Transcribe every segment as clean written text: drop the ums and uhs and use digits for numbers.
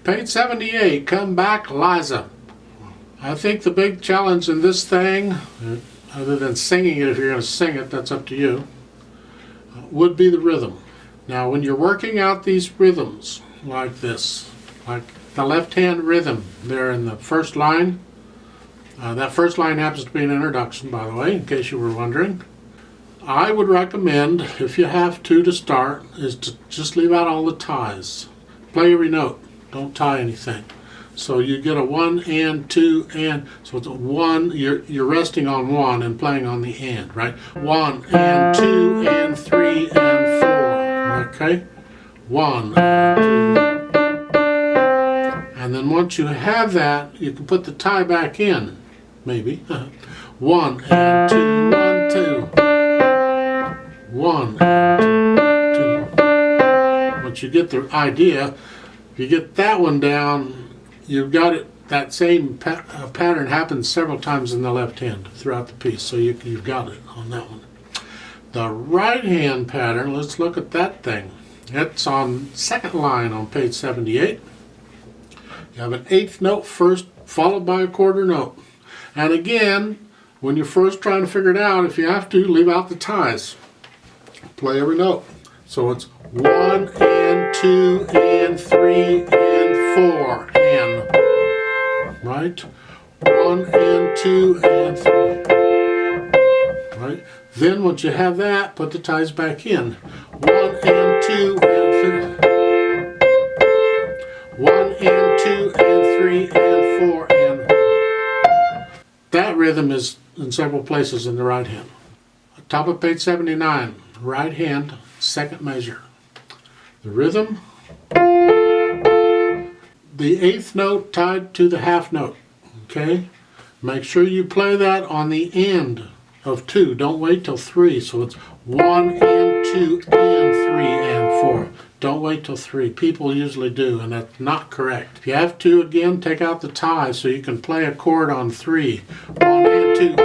Page 78, Come Back, Liza. I think the big challenge in this thing, other than singing it, if you're going to sing it, that's up to you, would be the rhythm. Now when you're working out these rhythms like this, like the left hand rhythm there in the first line, that first line happens to be an introduction, by the way, in case you were wondering. I would recommend, if you have to start, is to just leave out all the ties. Play every note, don't tie anything. So you get a 1 and 2 and, so it's a 1, you're resting on 1 and playing on the and, right? 1 and 2 and 3 and 4, okay? 1 and 2. And then once you have that, you can put the tie back in, maybe. 1 and 2, 1, 2. 1 and 2, 2. Once you get the idea, if you get that one down, you've got it. That same pattern happens several times in the left hand throughout the piece, so you've got it on that one. The right hand pattern, let's look at that thing. It's on second line on page 78. You have an eighth note first, followed by a quarter note. And again, when you're first trying to figure it out, if you have to, leave out the ties. Play every note. So it's 1 and 2 and 3 and 4 and, right? 1 and 2 and 3, right? Then once you have that, put the ties back in. 1 and 2 and 3. 1 and 2 and 3 and 4 and. That rhythm is in several places in the right hand. Top of page 79, right hand, second measure. The rhythm, the eighth note tied to the half note, okay? Make sure you play that on the end of 2. Don't wait till 3. So it's 1 and 2 and 3 and 4. Don't wait till 3. People usually do, and that's not correct. If you have to, again, take out the tie so you can play a chord on 3. 1 and 2.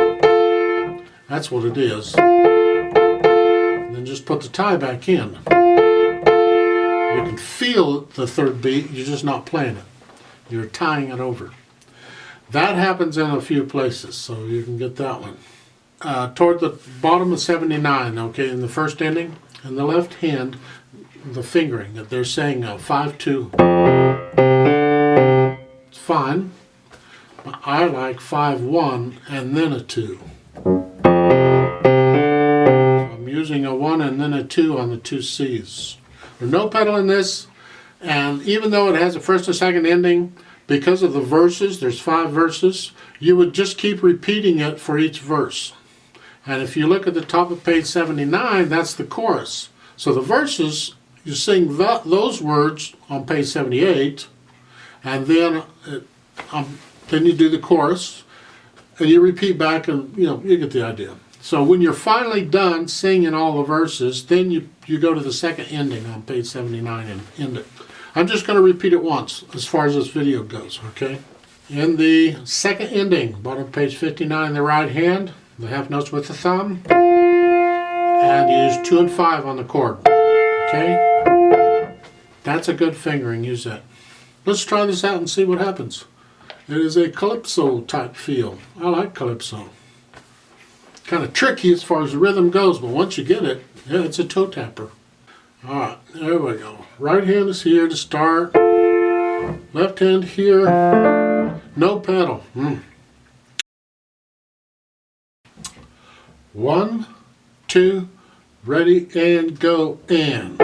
That's what it is. And then just put the tie back in. You can feel the third beat, you're just not playing it. You're tying it over. That happens in a few places, so you can get that one. Toward the bottom of 79, okay, in the first ending, in the left hand, the fingering that they're saying 5-2. It's fine. But I like 5-1 and then a 2. So I'm using a 1 and then a 2 on the 2 C's. There's no pedal in this, and even though it has a first and second ending, because of the verses, there's 5 verses, you would just keep repeating it for each verse. And if you look at the top of page 79, that's the chorus. So the verses, you sing those words on page 78, and then you do the chorus, and you repeat back, and you get the idea. So when you're finally done singing all the verses, then you go to the second ending on page 79 and end it. I'm just going to repeat it once as far as this video goes, okay? In the second ending, bottom of page 59, the right hand, the half notes with the thumb, and you use 2 and 5 on the chord, okay? That's a good fingering, use that. Let's try this out and see what happens. It is a calypso type feel. I like calypso. Kind of tricky as far as the rhythm goes, but once you get it, yeah, it's a toe tapper. Alright, there we go. Right hand is here to start. Left hand here. No pedal. 1, 2, ready and go, and.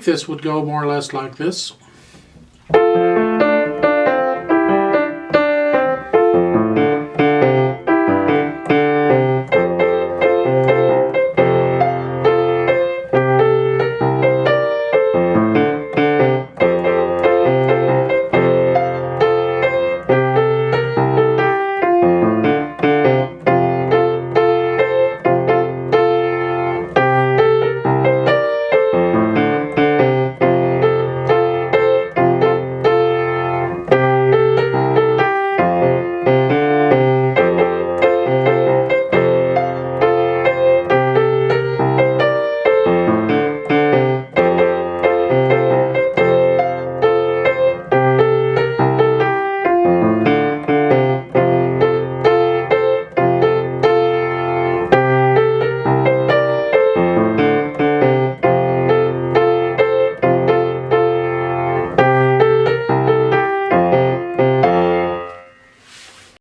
think this would go more or less like this.